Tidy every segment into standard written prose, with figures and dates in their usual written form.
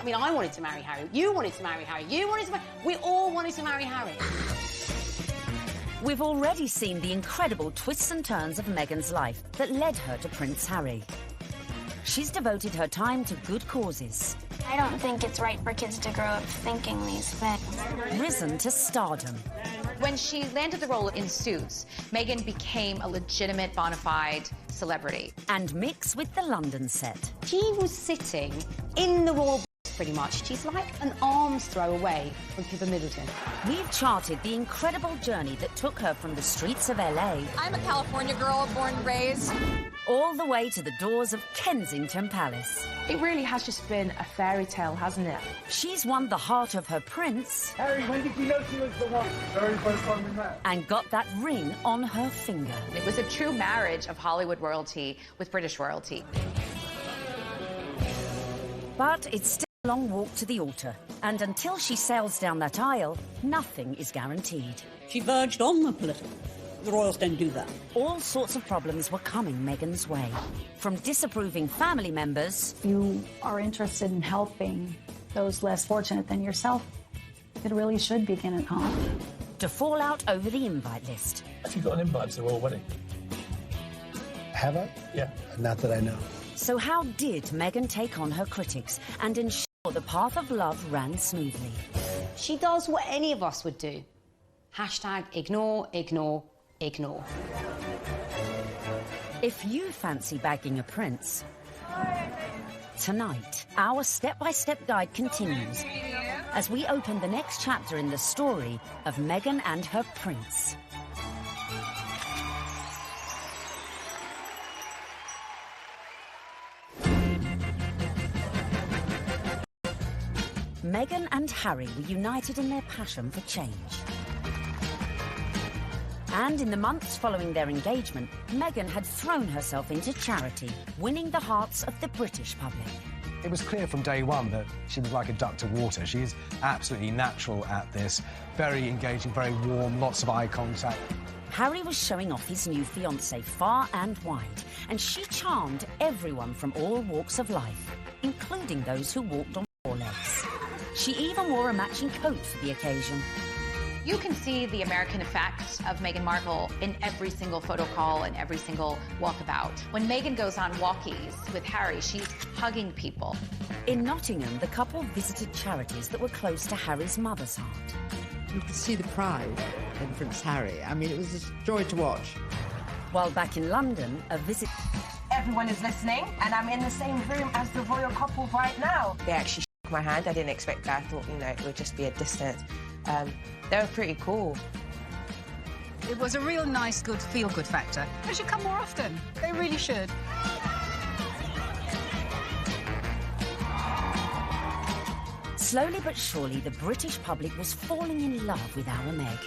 I mean, I wanted to marry Harry. You wanted to marry Harry. You wanted to marry... We all wanted to marry Harry. We've already seen the incredible twists and turns of Meghan's life that led her to Prince Harry. She's devoted her time to good causes. I don't think it's right for kids to grow up thinking these things. Risen to stardom. When she landed the role in Suits, Meghan became a legitimate, bona fide celebrity. And mix with the London set. She was sitting in the royal pretty much. She's like an arm's throw away from Pippa Middleton. We've charted the incredible journey that took her from the streets of LA. I'm a California girl, born and raised. All the way to the doors of Kensington Palace. It really has just been a fairy tale, hasn't it? She's won the heart of her prince. Harry, when did you know she was the one? Very first time we met. And got that ring on her finger. It was a true marriage of Hollywood royalty with British royalty. But it's still a long walk to the altar. And until she sails down that aisle, nothing is guaranteed. She verged on the political. The royals don't do that. All sorts of problems were coming Meghan's way. From disapproving family members... You are interested in helping those less fortunate than yourself. It really should begin at home. To fallout over the invite list. Have you got an invite to the royal wedding? Have I? Yeah. Not that I know. So how did Meghan take on her critics and ensure the path of love ran smoothly? She does what any of us would do. Hashtag ignore, ignore, ignore. If you fancy bagging a prince, tonight, our step-by-step guide continues as we open the next chapter in the story of Meghan and her prince. Meghan and Harry were united in their passion for change. And in the months following their engagement, Meghan had thrown herself into charity, winning the hearts of the British public. It was clear from day one that she was like a duck to water. She is absolutely natural at this. Very engaging, very warm, lots of eye contact. Harry was showing off his new fiancée far and wide, and she charmed everyone from all walks of life, including those who walked on four legs. She even wore a matching coat for the occasion. You can see the American effect of Meghan Markle in every single photo call and every single walkabout. When Meghan goes on walkies with Harry, she's hugging people. In Nottingham, the couple visited charities that were close to Harry's mother's heart. You could see the pride in Prince Harry. I mean, it was a joy to watch. While back in London, a visit... Everyone is listening, and I'm in the same room as the royal couple right now. They actually shook my hand. I didn't expect that. I thought, you know, it would just be a distance. They were pretty cool. It was a real nice, good, feel-good factor. They should come more often. They really should. Slowly but surely, the British public was falling in love with our Meg.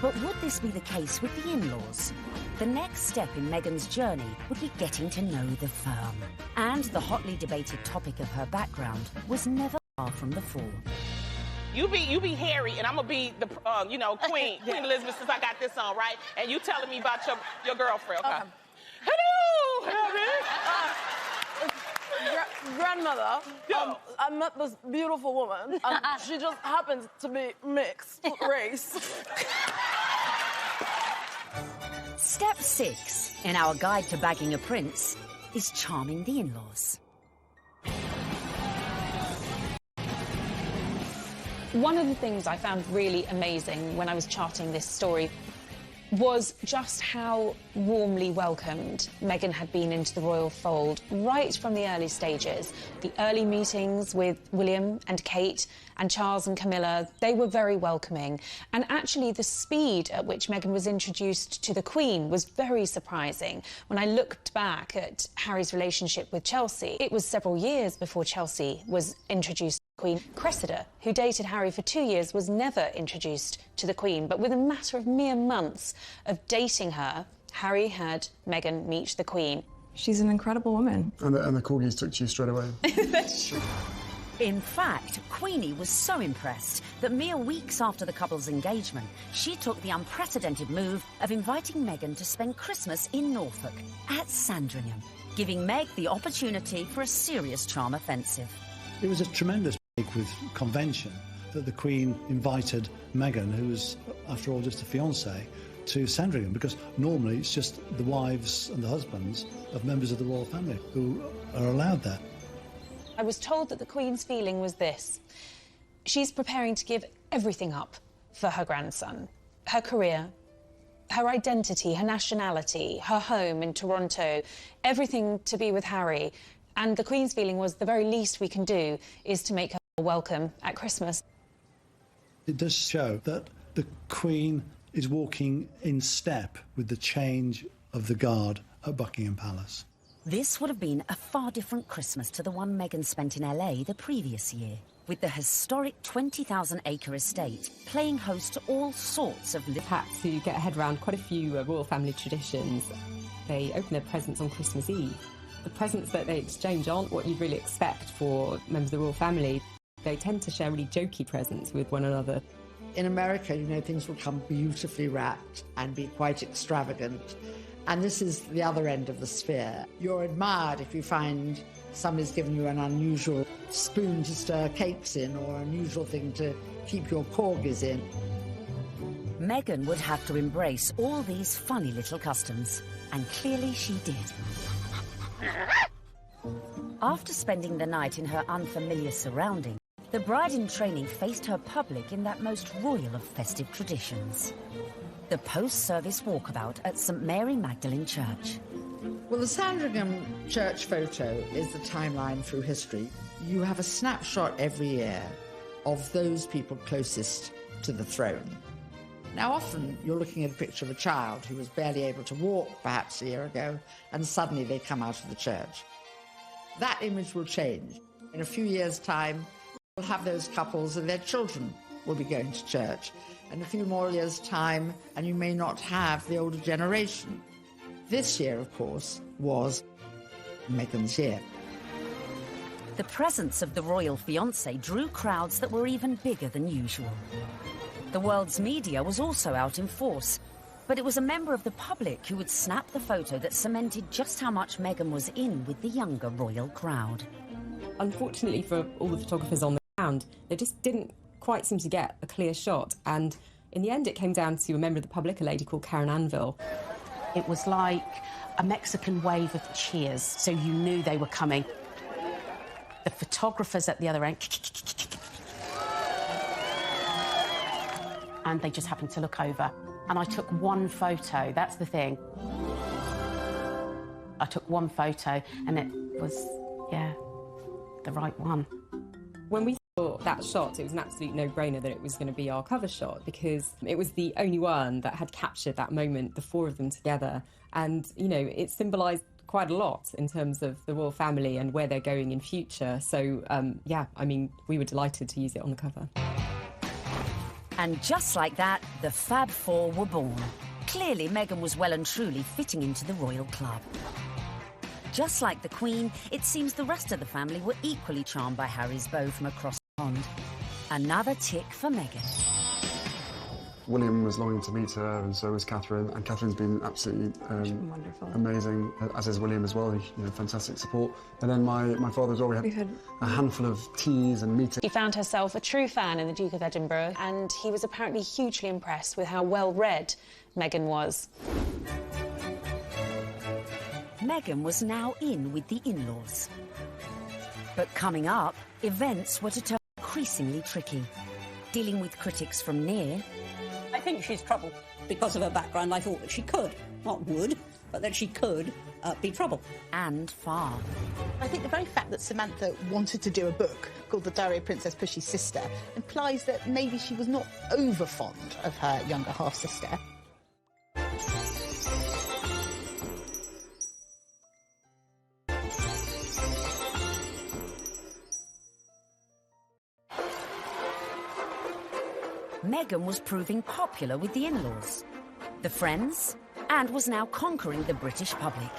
But would this be the case with the in-laws? The next step in Meghan's journey would be getting to know the firm. And the hotly debated topic of her background was never far from the fore. You be Harry, and I'm gonna be the, Queen Elizabeth, since I got this on, right? And you telling me about your girlfriend, okay? Hello, Harry. Grandmother, I met this beautiful woman, and she just happens to be mixed race. Step 6 in our guide to bagging a prince is charming the in-laws. One of the things I found really amazing when I was charting this story was just how warmly welcomed Meghan had been into the royal fold right from the early stages. The early meetings with William and Kate and Charles and Camilla, they were very welcoming. And actually the speed at which Meghan was introduced to the Queen was very surprising. When I looked back at Harry's relationship with Chelsea, it was several years before Chelsea was introduced. Queen Cressida, who dated Harry for 2 years, was never introduced to the Queen, but within a matter of mere months of dating her, Harry had Meghan meet the Queen. She's an incredible woman. And the corgis took to you straight away. That's true. In fact, Queenie was so impressed that mere weeks after the couple's engagement, she took the unprecedented move of inviting Meghan to spend Christmas in Norfolk at Sandringham, giving Meg the opportunity for a serious charm offensive. It was a tremendous with convention that the Queen invited Meghan, who was, after all, just a fiancée, to Sandringham, because normally it's just the wives and the husbands of members of the royal family who are allowed there. I was told that the Queen's feeling was this. She's preparing to give everything up for her grandson. Her career, her identity, her nationality, her home in Toronto, everything to be with Harry. And the Queen's feeling was the very least we can do is to make her welcome at Christmas. It does show that the Queen is walking in step with the change of the guard at Buckingham Palace. This would have been a far different Christmas to the one Meghan spent in LA the previous year, with the historic 20,000-acre estate playing host to all sorts of... Had to get a head around quite a few royal family traditions. They open their presents on Christmas Eve. The presents that they exchange aren't what you'd really expect for members of the royal family. They tend to share really jokey presents with one another. In America, you know, things will come beautifully wrapped and be quite extravagant. And this is the other end of the sphere. You're admired if you find somebody's given you an unusual spoon to stir cakes in or an unusual thing to keep your corgis in. Meghan would have to embrace all these funny little customs, and clearly she did. After spending the night in her unfamiliar surroundings, the bride-in-training faced her public in that most royal of festive traditions. The post-service walkabout at St Mary Magdalene Church. Well, the Sandringham church photo is the timeline through history. You have a snapshot every year of those people closest to the throne. Now, often you're looking at a picture of a child who was barely able to walk perhaps a year ago, and suddenly they come out of the church. That image will change. In a few years' time, we'll have those couples and their children will be going to church. In a few more years' time, and you may not have the older generation. This year, of course, was Meghan's year. The presence of the royal fiancé drew crowds that were even bigger than usual. The world's media was also out in force, but it was a member of the public who would snap the photo that cemented just how much Meghan was in with the younger royal crowd. Unfortunately for all the photographers on the ground, they just didn't quite seem to get a clear shot, and in the end it came down to a member of the public, a lady called Karen Anvil. It was like a Mexican wave of cheers, so you knew they were coming. The photographers at the other end, and they just happened to look over. And I took one photo, that's the thing. I took one photo, and it was, yeah, the right one. When we saw that shot, it was an absolute no-brainer that it was going to be our cover shot, because it was the only one that had captured that moment, the four of them together. And, you know, it symbolised quite a lot in terms of the royal family and where they're going in future. So, yeah, I mean, we were delighted to use it on the cover. And just like that, the Fab Four were born. Clearly, Meghan was well and truly fitting into the royal club. Just like the Queen, it seems the rest of the family were equally charmed by Harry's beau from across the pond. Another tick for Meghan. William was longing to meet her, and so was Catherine. And Catherine's been absolutely wonderful, amazing, as is William as well. You know, fantastic support. And then my father as well. We had a handful of teas and meetings. She found herself a true fan in the Duke of Edinburgh, and he was apparently hugely impressed with how well-read Meghan was. Meghan was now in with the in-laws. But coming up, events were to turn increasingly tricky. Dealing with critics from near. I think she's trouble. Because of her background, I thought that she could, not would, but that she could be trouble. And far. I think the very fact that Samantha wanted to do a book called The Diary of Princess Pushy's Sister implies that maybe she was not over fond of her younger half-sister. Meghan was proving popular with the in-laws, the friends, and was now conquering the British public.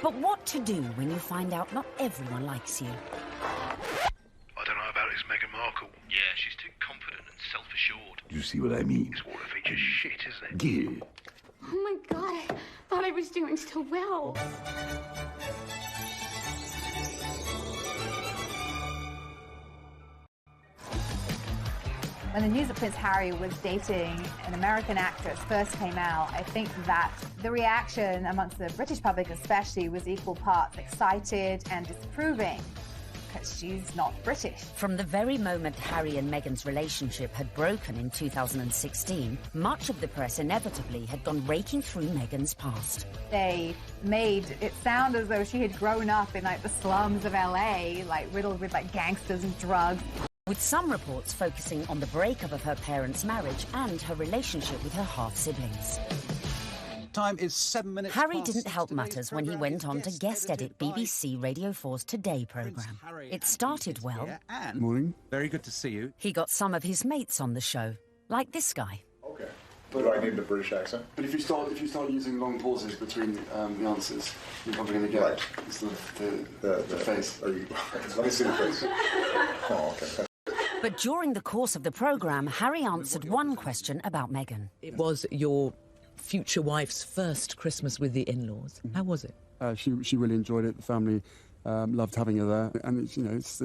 But what to do when you find out not everyone likes you? I don't know about this Meghan Markle. Yeah, she's too confident and self-assured. You see what I mean? This water feature's shit, isn't it? Yeah. Oh my God, I thought I was doing so well. When the news that Prince Harry was dating an American actress first came out, I think that the reaction amongst the British public especially was equal parts excited and disapproving, because she's not British. From the very moment Harry and Meghan's relationship had broken in 2016, much of the press inevitably had gone raking through Meghan's past. They made it sound as though she had grown up in the slums of LA, riddled with gangsters and drugs. With some reports focusing on the breakup of her parents' marriage and her relationship with her half-siblings. Time is 7 minutes. Harry didn't help matters when he went on to guest edit BBC Radio 4's Today programme. It started well. Morning. Very good to see you. He got some of his mates on the show, like this guy. Okay. Do I need the British accent? But if you start using long pauses between the answers, you're probably going to get the face. Let me see the face. Oh, okay. But during the course of the programme, Harry answered one question about Meghan. It was your future wife's first Christmas with the in-laws. How was it? She really enjoyed it. The family loved having her there, and it's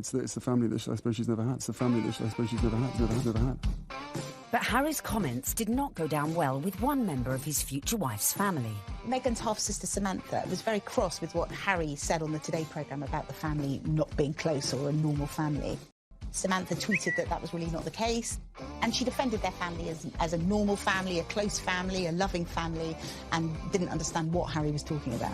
the family that I suppose she's never had. It's the family that I suppose she's never had. But Harry's comments did not go down well with one member of his future wife's family. Meghan's half-sister Samantha was very cross with what Harry said on the Today programme about the family not being close or a normal family. Samantha tweeted that that was really not the case, and she defended their family as a normal family, a close family, a loving family, and didn't understand what Harry was talking about.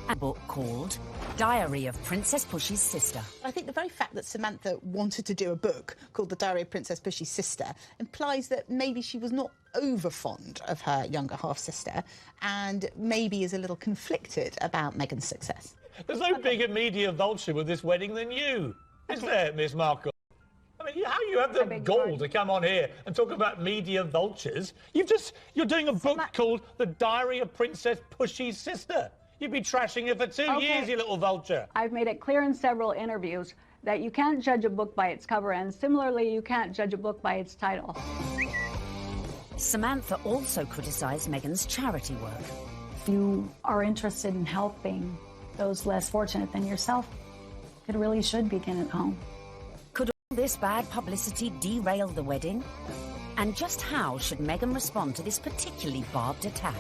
A book called Diary of Princess Pushy's Sister. I think the very fact that Samantha wanted to do a book called The Diary of Princess Pushy's Sister implies that maybe she was not over fond of her younger half-sister and maybe is a little conflicted about Meghan's success. There's no bigger media vulture with this wedding than you, is there, Miss Markle? I mean, how you have the gall to come on here and talk about media vultures? You're doing a book called The Diary of Princess Pushy's Sister. You've been trashing her for 2 years, you little vulture. I've made it clear in several interviews that you can't judge a book by its cover, and similarly, you can't judge a book by its title. Samantha also criticised Meghan's charity work. If you are interested in helping those less fortunate than yourself, it really should begin at home. Could all this bad publicity derail the wedding? And just how should Meghan respond to this particularly barbed attack?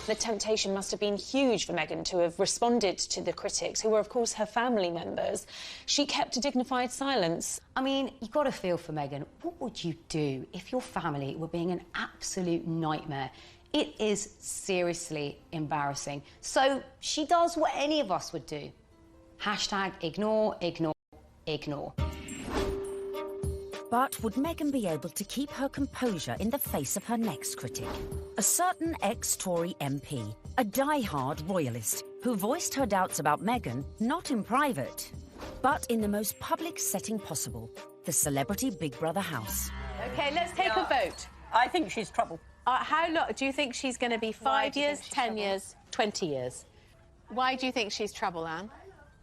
The temptation must have been huge for Meghan to have responded to the critics, who were, of course, her family members. She kept a dignified silence. I mean, you've got to feel for Meghan. What would you do if your family were being an absolute nightmare? It is seriously embarrassing. So she does what any of us would do. Hashtag ignore, ignore, ignore. But would Meghan be able to keep her composure in the face of her next critic? A certain ex-Tory MP, a die-hard royalist, who voiced her doubts about Meghan, not in private, but in the most public setting possible, the celebrity Big Brother house. OK, let's take a vote. I think she's trouble. How long do you think she's going to be? 5 years, 10 years, 20 years? Why do you think she's trouble, Anne?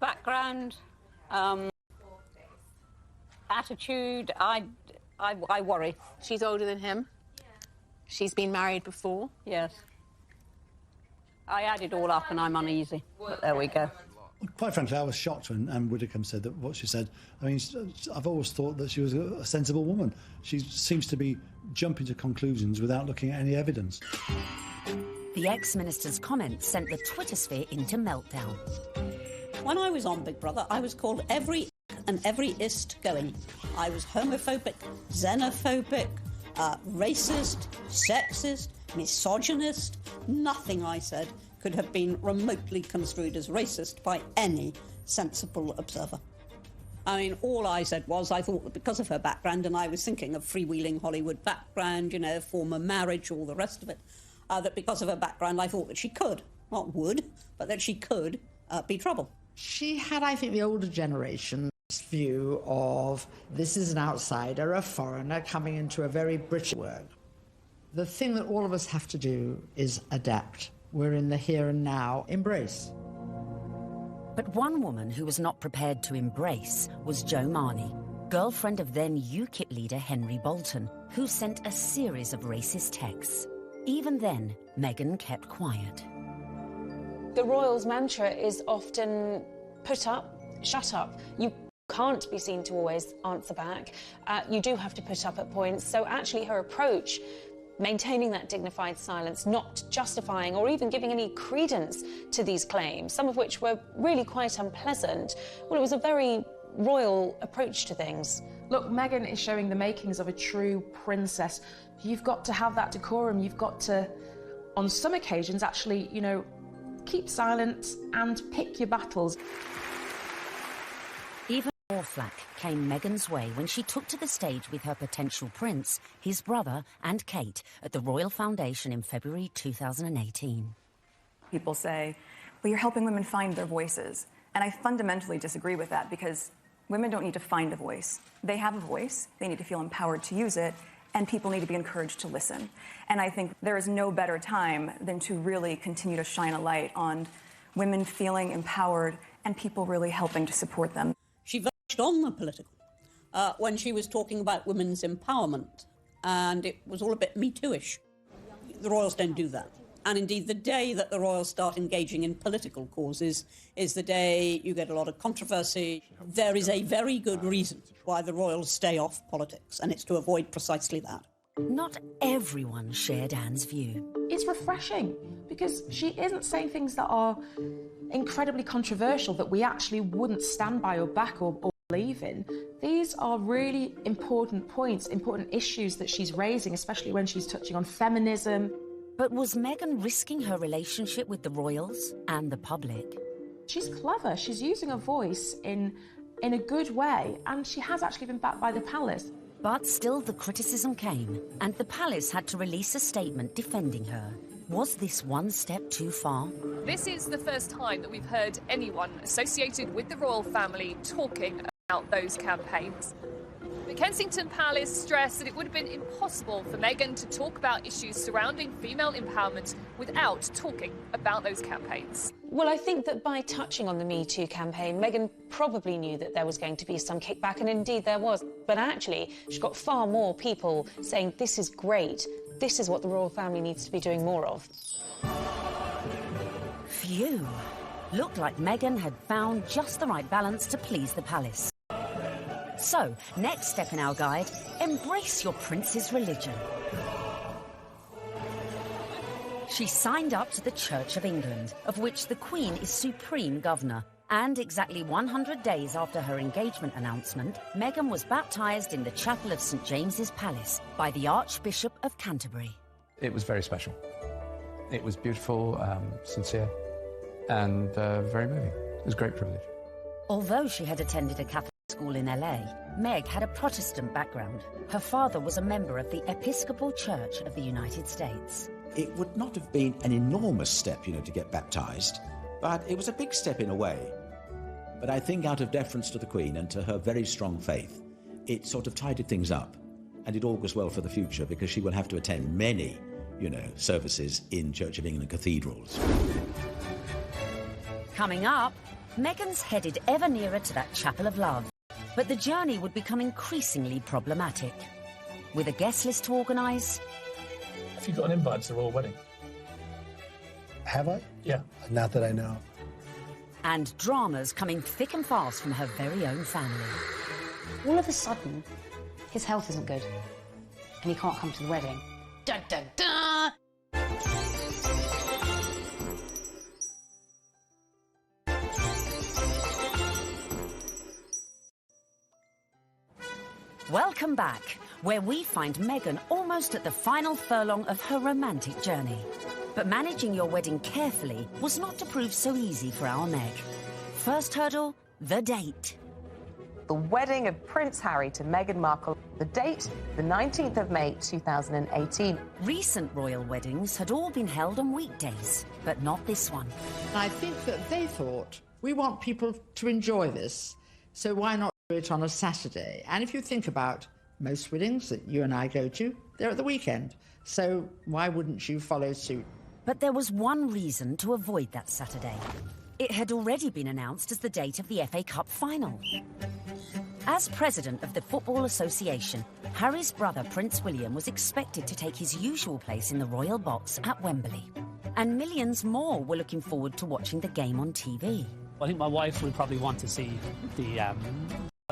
Background, attitude, I worry. She's older than him. She's been married before. Yes. I add it all up and I'm uneasy, but there we go. Quite frankly, I was shocked when Anne Widdecombe said that what she said. I mean, I've always thought that she was a sensible woman. She seems to be jumping to conclusions without looking at any evidence. The ex-minister's comments sent the Twitter sphere into meltdown. When I was on Big Brother, I was called every and every ist going. I was homophobic, xenophobic, racist, sexist, misogynist. Nothing I said could have been remotely construed as racist by any sensible observer. I mean, all I said was I thought that because of her background, and I was thinking of freewheeling Hollywood background, you know, former marriage, all the rest of it, that because of her background, I thought that she could, not would, but that she could be trouble. She had, I think, the older generation's view of this is an outsider, a foreigner coming into a very British world. The thing that all of us have to do is adapt. We're in the here and now. Embrace. But one woman who was not prepared to embrace was Jo Marnie, girlfriend of then UKIP leader Henry Bolton, who sent a series of racist texts. Even then, Meghan kept quiet. The royals' mantra is often put up, shut up. You Can't be seen to always answer back. You do have to put up at points. So actually her approach, maintaining that dignified silence, not justifying or even giving any credence to these claims, some of which were really quite unpleasant, well, it was a very royal approach to things. Look, Meghan is showing the makings of a true princess. You've got to have that decorum. You've got to, on some occasions, actually, you know, keep silent and pick your battles. Even more flack came Meghan's way when she took to the stage with her potential prince, his brother and Kate at the Royal Foundation in February 2018. People say, well, you're helping women find their voices. And I fundamentally disagree with that, because women don't need to find a voice. They have a voice, they need to feel empowered to use it, and people need to be encouraged to listen. And I think there is no better time than to really continue to shine a light on women feeling empowered and people really helping to support them. She verged on the political when she was talking about women's empowerment, and it was all a bit Me Too-ish. The royals don't do that. And indeed, the day that the royals start engaging in political causes is the day you get a lot of controversy. There is a very good reason why the royals stay off politics, and it's to avoid precisely that. Not everyone shared Anne's view. It's refreshing, because she isn't saying things that are incredibly controversial that we actually wouldn't stand by or back or believe in. These are really important points, important issues that she's raising, especially when she's touching on feminism. But was Meghan risking her relationship with the royals and the public? She's clever. She's using her voice in a good way, and she has actually been backed by the palace. But still the criticism came, and the palace had to release a statement defending her. Was this one step too far? This is the first time that we've heard anyone associated with the royal family talking about those campaigns. The Kensington Palace stressed that it would have been impossible for Meghan to talk about issues surrounding female empowerment without talking about those campaigns. Well, I think that by touching on the Me Too campaign, Meghan probably knew that there was going to be some kickback, and indeed there was. But actually, she got far more people saying, this is great, this is what the royal family needs to be doing more of. Phew. Looked like Meghan had found just the right balance to please the palace. So, next step in our guide, embrace your prince's religion. She signed up to the Church of England, of which the Queen is supreme governor. And exactly 100 days after her engagement announcement, Meghan was baptised in the chapel of St James's Palace by the Archbishop of Canterbury. It was very special. It was beautiful, sincere, and very moving. It was a great privilege. Although she had attended a Catholic school in LA, Meg had a Protestant background. Her father was a member of the Episcopal Church of the United States. It would not have been an enormous step, to get baptised, but it was a big step in a way. But I think out of deference to the Queen and to her very strong faith, it sort of tidied things up, and it augurs well for the future, because she will have to attend many, services in Church of England cathedrals. Coming up, Meghan's headed ever nearer to that chapel of love. But the journey would become increasingly problematic. With a guest list to organise... Have you got an invite to the royal wedding? Have I? Yeah. Not that I know. And dramas coming thick and fast from her very own family. All of a sudden, his health isn't good, and he can't come to the wedding. Dun, dun, dun! Welcome back, where we find Meghan almost at the final furlong of her romantic journey. But managing your wedding carefully was not to prove so easy for our Meg. First hurdle, the date. The wedding of Prince Harry to Meghan Markle. The date, the 19th of May, 2018. Recent royal weddings had all been held on weekdays, but not this one. I think that they thought, we want people to enjoy this, so why not do it on a Saturday? And if you think about most weddings that you and I go to, they're at the weekend. So why wouldn't you follow suit? But there was one reason to avoid that Saturday. It had already been announced as the date of the FA Cup final. As president of the Football Association, Harry's brother Prince William was expected to take his usual place in the royal box at Wembley. And millions more were looking forward to watching the game on TV. I think my wife would probably want to see the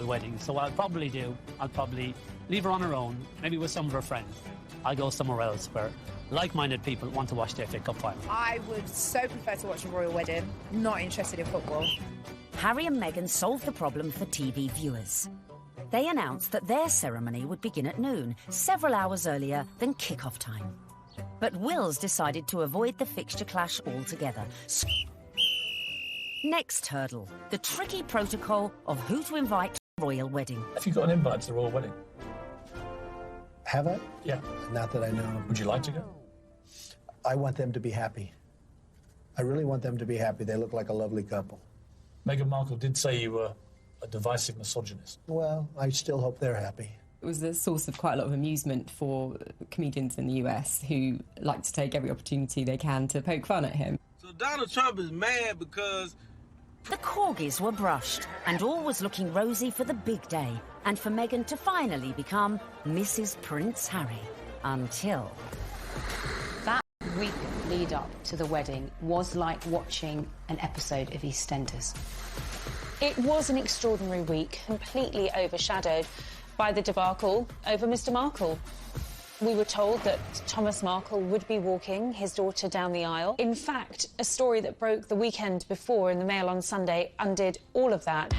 wedding. So what I'll probably do, I'll probably leave her on her own, maybe with some of her friends. I'll go somewhere else where like-minded people want to watch the FA Cup final. I would so prefer to watch a royal wedding, not interested in football. Harry and Meghan solved the problem for TV viewers. They announced that their ceremony would begin at noon, several hours earlier than kick-off time. But Wills decided to avoid the fixture clash altogether. Next hurdle, the tricky protocol of who to invite to the royal wedding. Have you got an invite to the royal wedding? Have I? Yeah. Not that I know of. Would you like to go? I want them to be happy. I really want them to be happy. They look like a lovely couple. Meghan Markle did say you were a divisive misogynist. Well, I still hope they're happy. It was a source of quite a lot of amusement for comedians in the US who like to take every opportunity they can to poke fun at him. So Donald Trump is mad because... The corgis were brushed, and all was looking rosy for the big day, and for Meghan to finally become Mrs. Prince Harry. Until... That week lead up to the wedding was like watching an episode of EastEnders. It was an extraordinary week, completely overshadowed by the debacle over Mr. Markle. We were told that Thomas Markle would be walking his daughter down the aisle. In fact, a story that broke the weekend before in the Mail on Sunday undid all of that.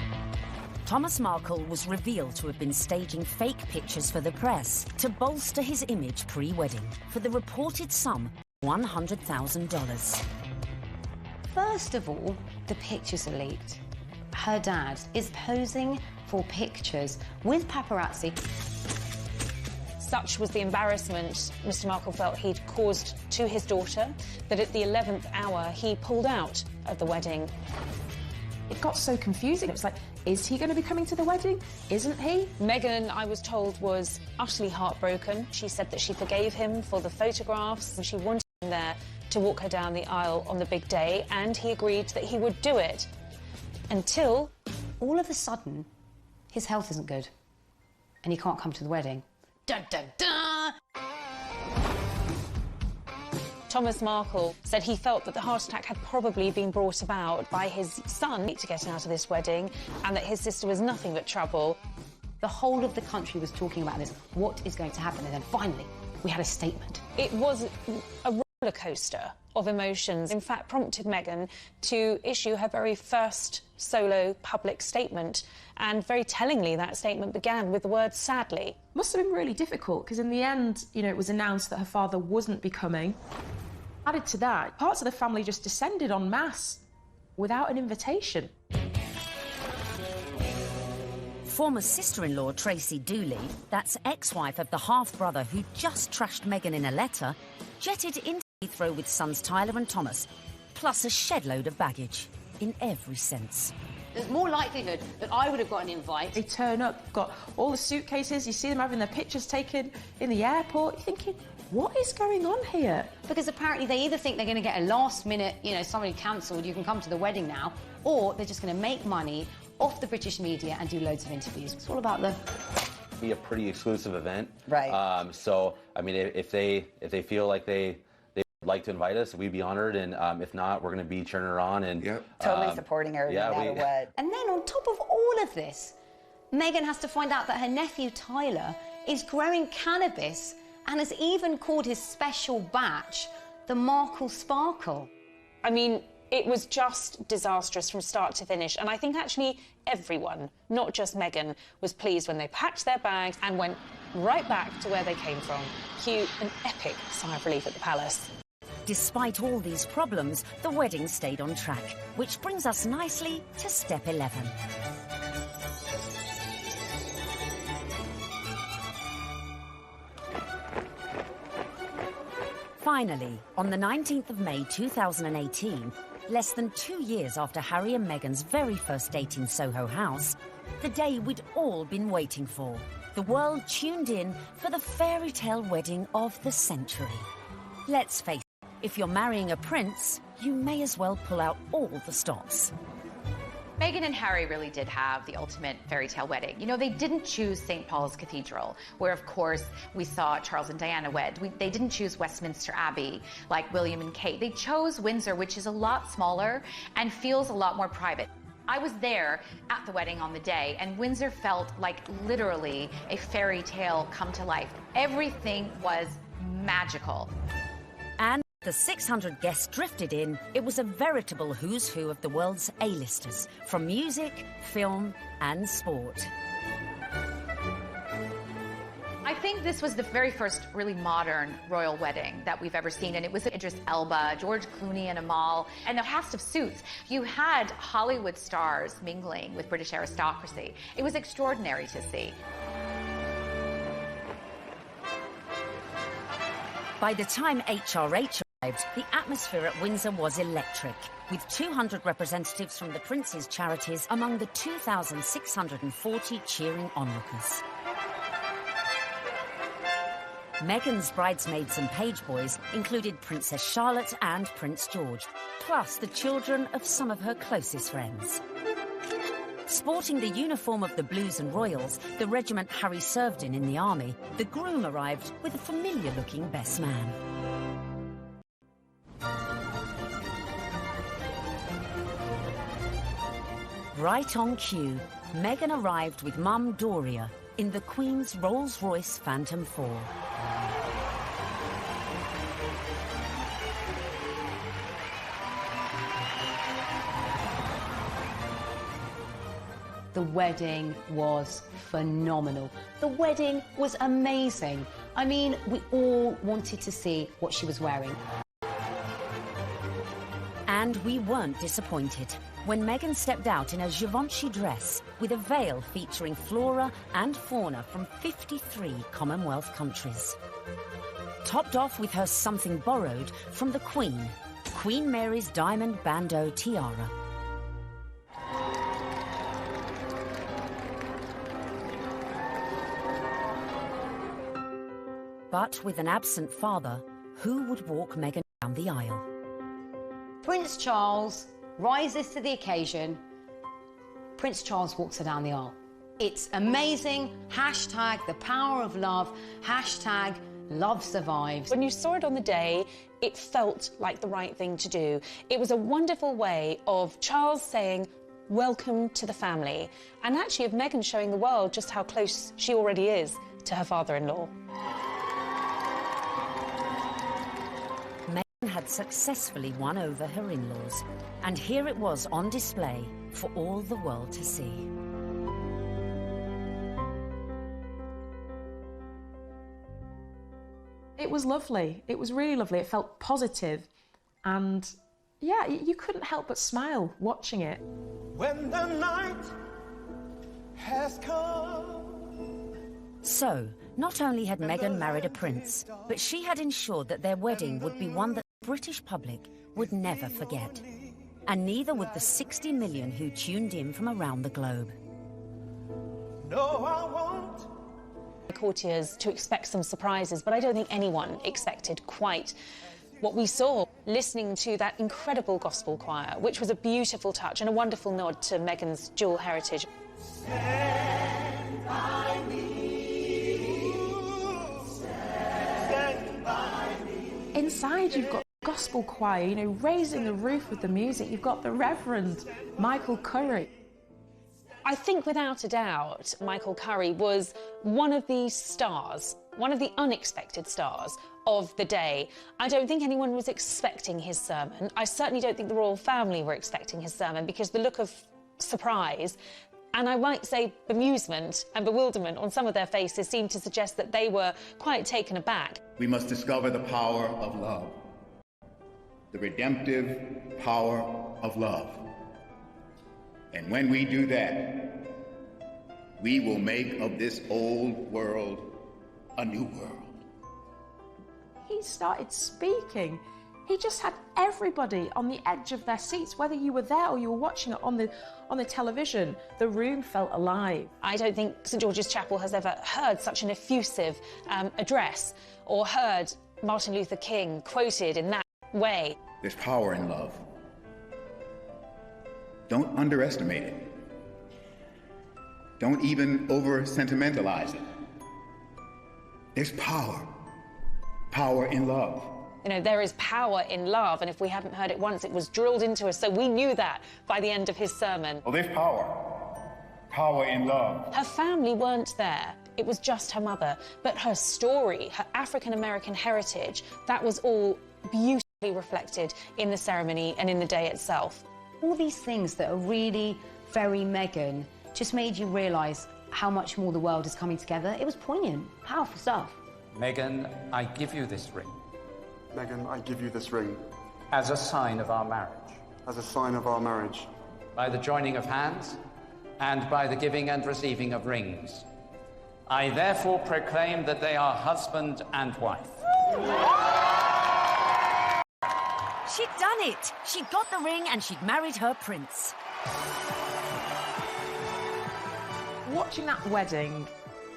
Thomas Markle was revealed to have been staging fake pictures for the press to bolster his image pre-wedding for the reported sum of $100,000. First of all, the pictures are leaked. Her dad is posing for pictures with paparazzi. Such was the embarrassment Mr. Markle felt he'd caused to his daughter that at the 11th hour he pulled out of the wedding. It got so confusing. It was like, is he going to be coming to the wedding? Isn't he? Meghan, I was told, was utterly heartbroken. She said that she forgave him for the photographs and she wanted him there to walk her down the aisle on the big day, and he agreed that he would do it. Until, all of a sudden, his health isn't good and he can't come to the wedding. Dun, dun, dun. Thomas Markle said he felt that the heart attack had probably been brought about by his son to getting out of this wedding, and that his sister was nothing but trouble. The whole of the country was talking about this. What is going to happen? And then finally, we had a statement. It was a roller coaster of emotions, in fact, prompted Meghan to issue her very first solo public statement. And very tellingly, that statement began with the word sadly. Must have been really difficult, because in the end, you know, it was announced that her father wasn't be coming. Added to that, parts of the family just descended en masse without an invitation. Former sister-in-law Tracy Dooley, that's ex-wife of the half-brother who just trashed Meghan in a letter, jetted into Heathrow with sons Tyler and Thomas, plus a shed-load of baggage, in every sense. There's more likelihood that I would have got an invite. They turn up, got all the suitcases, you see them having their pictures taken in the airport, you're thinking, what is going on here? Because apparently they either think they're going to get a last-minute, you know, somebody cancelled, you can come to the wedding now, or they're just going to make money off the British media and do loads of interviews. It's all about the... Be a pretty exclusive event. Right. So, I mean, if they feel like they would like to invite us, we'd be honored, and if not, we're going to be cheering her on and Totally supporting her no matter what. And then on top of all of this, Meghan has to find out that her nephew Tyler is growing cannabis and has even called his special batch the Markle Sparkle. I mean, it was just disastrous from start to finish, and I think actually everyone, not just Meghan, was pleased when they packed their bags and went right back to where they came from. Cue an epic sigh of relief at the palace. Despite all these problems, the wedding stayed on track, which brings us nicely to step 11. Finally, on the 19th of May 2018, less than 2 years after Harry and Meghan's very first date in Soho House, the day we'd all been waiting for. The world tuned in for the fairy tale wedding of the century. Let's face it, if you're marrying a prince, you may as well pull out all the stops. Meghan and Harry really did have the ultimate fairy tale wedding. You know, they didn't choose St. Paul's Cathedral, where, of course, we saw Charles and Diana wed. They didn't choose Westminster Abbey, like William and Kate. They chose Windsor, which is a lot smaller and feels a lot more private. I was there at the wedding on the day, and Windsor felt like literally a fairy tale come to life. Everything was magical. And the 600 guests drifted in. It was a veritable who's who of the world's A-listers, from music, film and sport. I think this was the very first really modern royal wedding that we've ever seen, and it was Idris Elba, George Clooney and Amal, and a cast of suits. You had Hollywood stars mingling with British aristocracy. It was extraordinary to see. By the time HRH arrived, the atmosphere at Windsor was electric, with 200 representatives from the Prince's charities among the 2,640 cheering onlookers. Meghan's bridesmaids and page boys included Princess Charlotte and Prince George, plus the children of some of her closest friends. Sporting the uniform of the Blues and Royals, the regiment Harry served in the army, the groom arrived with a familiar-looking best man. Right on cue, Meghan arrived with Mum Doria in the Queen's Rolls-Royce Phantom 4. The wedding was phenomenal. The wedding was amazing. I mean, we all wanted to see what she was wearing. And we weren't disappointed when Meghan stepped out in a Givenchy dress with a veil featuring flora and fauna from 53 Commonwealth countries. Topped off with her something borrowed from the Queen, Queen Mary's diamond bandeau tiara. But with an absent father, who would walk Meghan down the aisle? Prince Charles rises to the occasion. Prince Charles walks her down the aisle. It's amazing. Hashtag the power of love. Hashtag love survives. When you saw it on the day, it felt like the right thing to do. It was a wonderful way of Charles saying, welcome to the family, and actually of Meghan showing the world just how close she already is to her father-in-law. Meghan had successfully won over her in-laws, and here it was on display for all the world to see. It was lovely. It was really lovely. It felt positive, and yeah, you couldn't help but smile watching it. When the night has come. So, not only had Meghan married a prince, but she had ensured that their wedding would be one that the British public would never forget. And neither would the 60 million who tuned in from around the globe. No, I won't. Courtiers to expect some surprises, but I don't think anyone expected quite what we saw, listening to that incredible gospel choir, which was a beautiful touch and a wonderful nod to Meghan's dual heritage. Stand by me. Stand by me. Inside you've got gospel choir, you know, raising the roof with the music. You've got the Reverend Michael Curry. I think without a doubt, Michael Curry was one of the stars, one of the unexpected stars of the day. I don't think anyone was expecting his sermon. I certainly don't think the royal family were expecting his sermon, because the look of surprise, and I might say bemusement and bewilderment on some of their faces seemed to suggest that they were quite taken aback. We must discover the power of love, the redemptive power of love. And when we do that, we will make of this old world a new world. He started speaking. He just had everybody on the edge of their seats, whether you were there or you were watching it on the television. The room felt alive. I don't think St George's Chapel has ever heard such an effusive address, or heard Martin Luther King quoted in that way. There's power in love. Don't underestimate it. Don't even over-sentimentalize it. There's power in love. You know, there is power in love, and if we hadn't heard it once, it was drilled into us, so we knew that by the end of his sermon. Well, there's power. Power in love. Her family weren't there. It was just her mother. But her story, her African-American heritage, that was all beautifully reflected in the ceremony and in the day itself. All these things that are really very Meghan just made you realise how much more the world is coming together. It was poignant, powerful stuff. Meghan, I give you this ring. Meghan, I give you this ring. As a sign of our marriage. As a sign of our marriage. By the joining of hands and by the giving and receiving of rings. I therefore proclaim that they are husband and wife. She'd done it. She'd got the ring and she'd married her prince. Watching that wedding,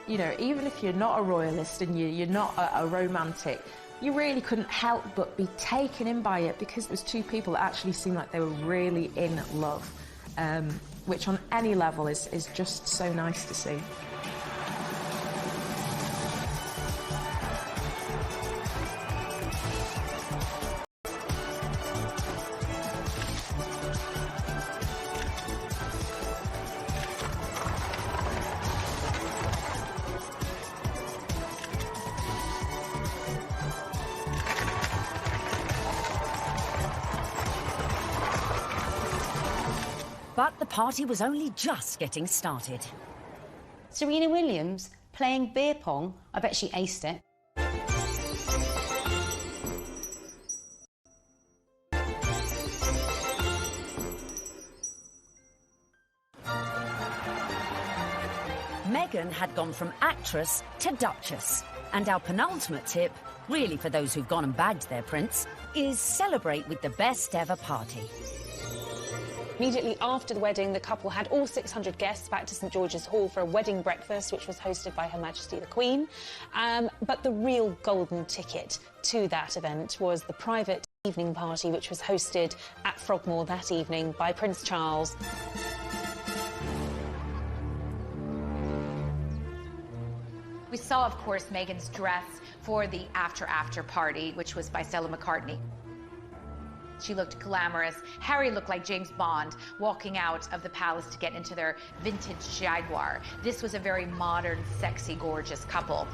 you know, even if you're not a royalist and you're not a romantic, you really couldn't help but be taken in by it because it was two people that actually seemed like they were really in love, which on any level is just so nice to see. But the party was only just getting started. Serena Williams playing beer pong. I bet she aced it. Meghan had gone from actress to duchess. And our penultimate tip, really for those who've gone and bagged their prince, is celebrate with the best ever party. Immediately after the wedding, the couple had all 600 guests back to St George's Hall for a wedding breakfast, which was hosted by Her Majesty the Queen. But the real golden ticket to that event was the private evening party, which was hosted at Frogmore that evening by Prince Charles. We saw, of course, Meghan's dress for the after party, which was by Stella McCartney. She looked glamorous. Harry looked like James Bond walking out of the palace to get into their vintage Jaguar. This was a very modern, sexy, gorgeous couple.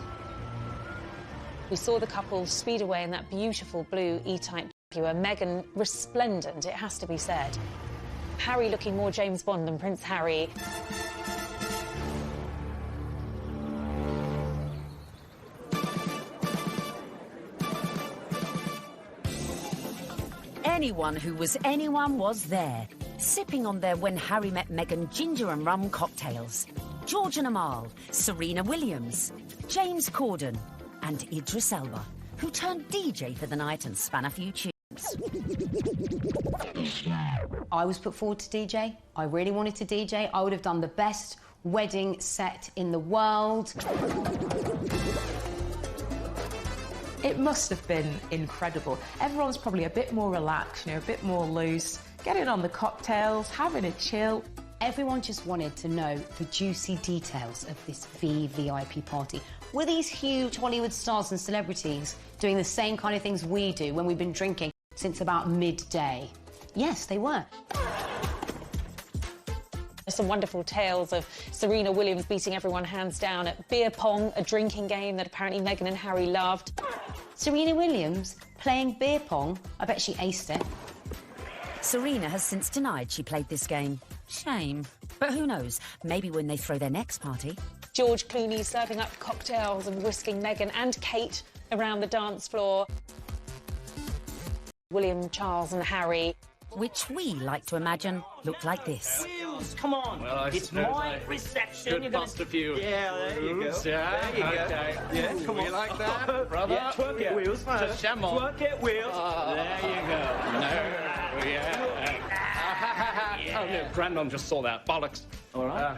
We saw the couple speed away in that beautiful blue E-Type Jaguar. Meghan resplendent, it has to be said. Harry looking more James Bond than Prince Harry. Anyone who was anyone was there, sipping on their When Harry Met Meghan ginger and rum cocktails. George and Amal, Serena Williams, James Corden and Idris Elba, who turned DJ for the night and span a few tunes. I was put forward to DJ. I really wanted to DJ. I would have done the best wedding set in the world. It must have been incredible. Everyone's probably a bit more relaxed, you know, a bit more loose, getting on the cocktails, having a chill. Everyone just wanted to know the juicy details of this VVIP party. Were these huge Hollywood stars and celebrities doing the same kind of things we do when we've been drinking since about midday? Yes, they were. Some wonderful tales of Serena Williams beating everyone hands down at beer pong, a drinking game that apparently Meghan and Harry loved. Serena Williams playing beer pong. I bet she aced it. Serena has since denied she played this game. Shame. But who knows? Maybe when they throw their next party. George Clooney serving up cocktails and whisking Meghan and Kate around the dance floor. William, Charles and Harry. Which we like to imagine looked like this. Come on, well, it's my reception. Could bust a few. Yeah, there you go. Yeah, there you okay. go. Yeah, come on. You like that, brother? Yeah, twerk it, Wheels. Just sham on. Twerk it, Wheels. There you go. No, yeah. Oh, no, Grandon just saw that. Bollocks. All right.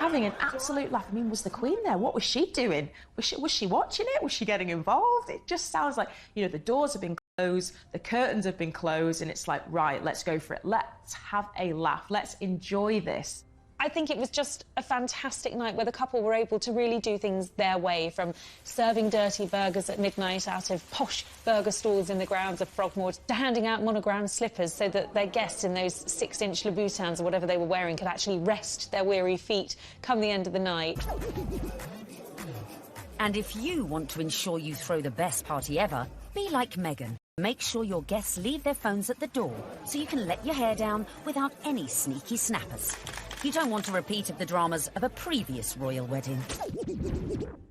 Having an absolute laugh. I mean, was the Queen there? What was she doing? Was she watching it? Was she getting involved? It just sounds like, you know, the doors have been closed, the curtains have been closed, and it's like, right, let's go for it. Let's have a laugh. Let's enjoy this. I think it was just a fantastic night where the couple were able to really do things their way, from serving dirty burgers at midnight out of posh burger stalls in the grounds of Frogmore to handing out monogrammed slippers so that their guests in those 6-inch Louboutins or whatever they were wearing could actually rest their weary feet come the end of the night. And if you want to ensure you throw the best party ever, be like Meghan. Make sure your guests leave their phones at the door so you can let your hair down without any sneaky snappers. You don't want a repeat of the dramas of a previous royal wedding.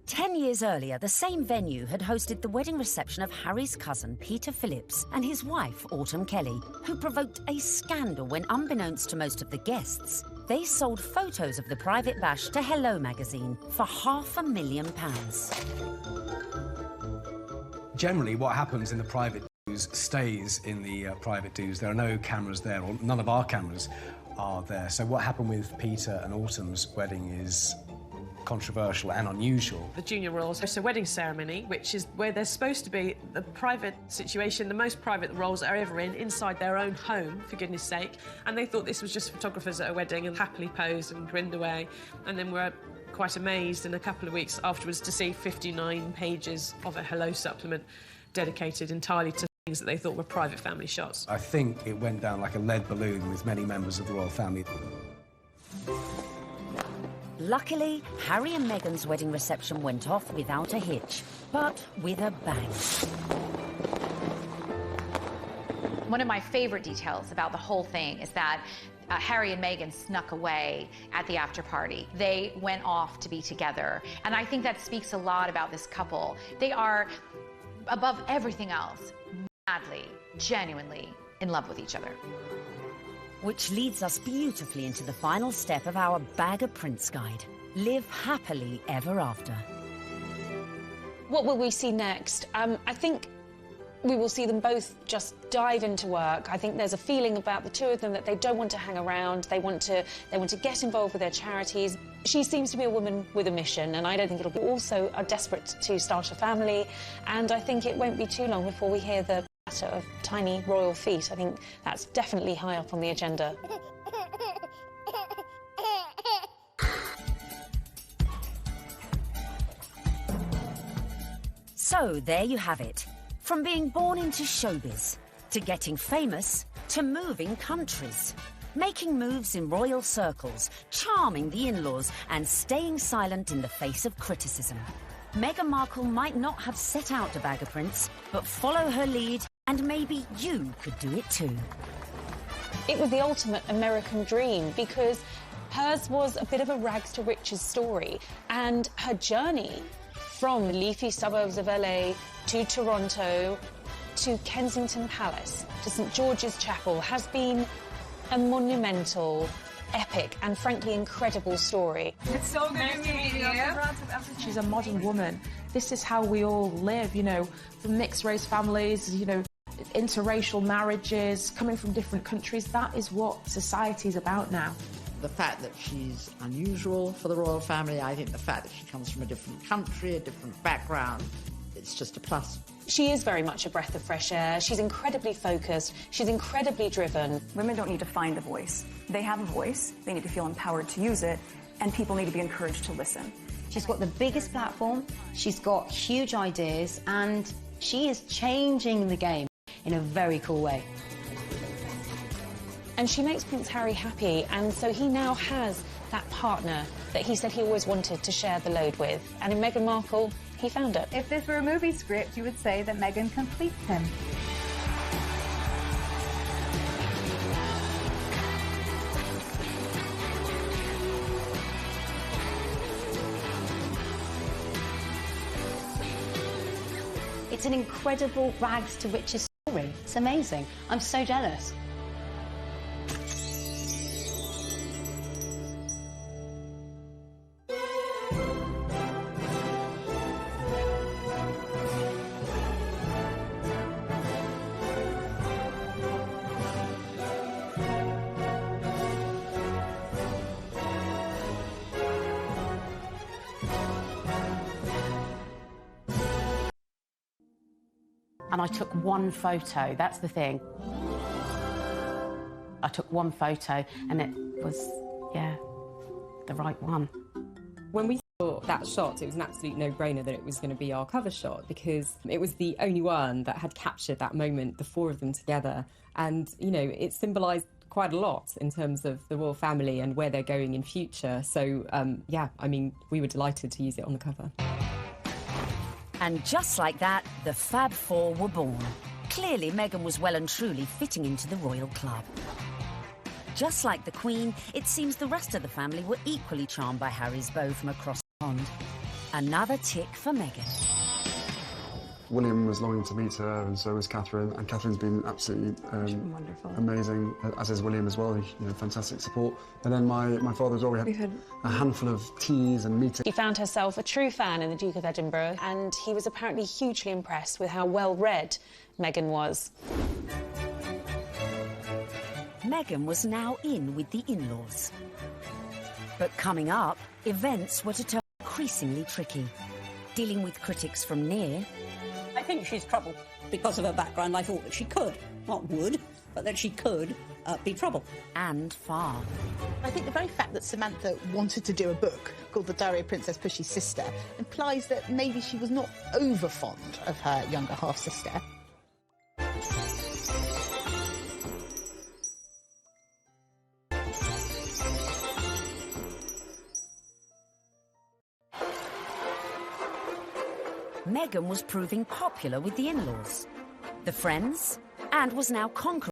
10 years earlier, the same venue had hosted the wedding reception of Harry's cousin, Peter Phillips, and his wife, Autumn Kelly, who provoked a scandal when, unbeknownst to most of the guests, they sold photos of the private bash to Hello magazine for £500,000. Generally, what happens in the private do's stays in the private do's. There are no cameras there, or none of our cameras are there. So what happened with Peter and Autumn's wedding is controversial and unusual. The junior royals host a wedding ceremony, which is where they're supposed to be the private situation, the most private the royals are ever in, inside their own home, for goodness sake. And they thought this was just photographers at a wedding and happily posed and grinned away. And then were quite amazed in a couple of weeks afterwards to see 59 pages of a Hello supplement dedicated entirely to things that they thought were private family shots. I think it went down like a lead balloon with many members of the royal family. Luckily, Harry and Meghan's wedding reception went off without a hitch, but with a bang. One of my favorite details about the whole thing is that Harry and Meghan snuck away at the after party. They went off to be together. And I think that speaks a lot about this couple. They are, above everything else, madly, genuinely in love with each other. Which leads us beautifully into the final step of our Bag of Prince guide. Live happily ever after. What will we see next? I think we will see them both just dive into work. I think there's a feeling about the two of them that they don't want to hang around. They want to get involved with their charities. She seems to be a woman with a mission, and I don't think it'll be. Also are desperate to start a family, and I think it won't be too long before we hear the patter of tiny royal feet. I think that's definitely high up on the agenda. So there you have it. From being born into showbiz, to getting famous, to moving countries. Making moves in royal circles, charming the in-laws, and staying silent in the face of criticism. Meghan Markle might not have set out to bag a prince, but follow her lead, and maybe you could do it too. It was the ultimate American dream, because hers was a bit of a rags to riches story, and her journey from the leafy suburbs of LA to Toronto to Kensington Palace to St George's Chapel has been a monumental, epic and frankly incredible story. It's so good to meet you. She's a modern woman. This is how we all live, you know, from mixed race families, you know, interracial marriages, coming from different countries. That is what society is about now. The fact that she's unusual for the royal family, I think the fact that she comes from a different country, a different background, it's just a plus. She is very much a breath of fresh air. She's incredibly focused. She's incredibly driven. Women don't need to find a voice. They have a voice. They need to feel empowered to use it, and people need to be encouraged to listen. She's got the biggest platform, she's got huge ideas, and she is changing the game in a very cool way. And she makes Prince Harry happy, and so he now has that partner that he said he always wanted to share the load with. And in Meghan Markle, he found it. If this were a movie script, you would say that Meghan completes him. It's an incredible rags to riches story. It's amazing. I'm so jealous. And I took one photo, that's the thing. I took one photo and it was, yeah, the right one. When we saw that shot, it was an absolute no-brainer that it was going to be our cover shot because it was the only one that had captured that moment, the four of them together. And, you know, it symbolised quite a lot in terms of the royal family and where they're going in future. So, yeah, I mean, we were delighted to use it on the cover. And just like that, the Fab Four were born. Clearly, Meghan was well and truly fitting into the royal club. Just like the Queen, it seems the rest of the family were equally charmed by Harry's beau from across the pond. Another tick for Meghan. William was longing to meet her, and so was Catherine. And Catherine's been absolutely wonderful, amazing, as is William as well. You know, fantastic support. And then my father as well. We had a handful of teas and meetings. She found herself a true fan in the Duke of Edinburgh, and he was apparently hugely impressed with how well read Meghan was. Meghan was now in with the in-laws. But coming up, events were to turn increasingly tricky. Dealing with critics from near. I think she's trouble. Because of her background, I thought that she could, not would, but that she could be trouble. And far. I think the very fact that Samantha wanted to do a book called The Diary of Princess Pushy's Sister implies that maybe she was not over fond of her younger half-sister. Meghan was proving popular with the in-laws, the friends, and was now conquering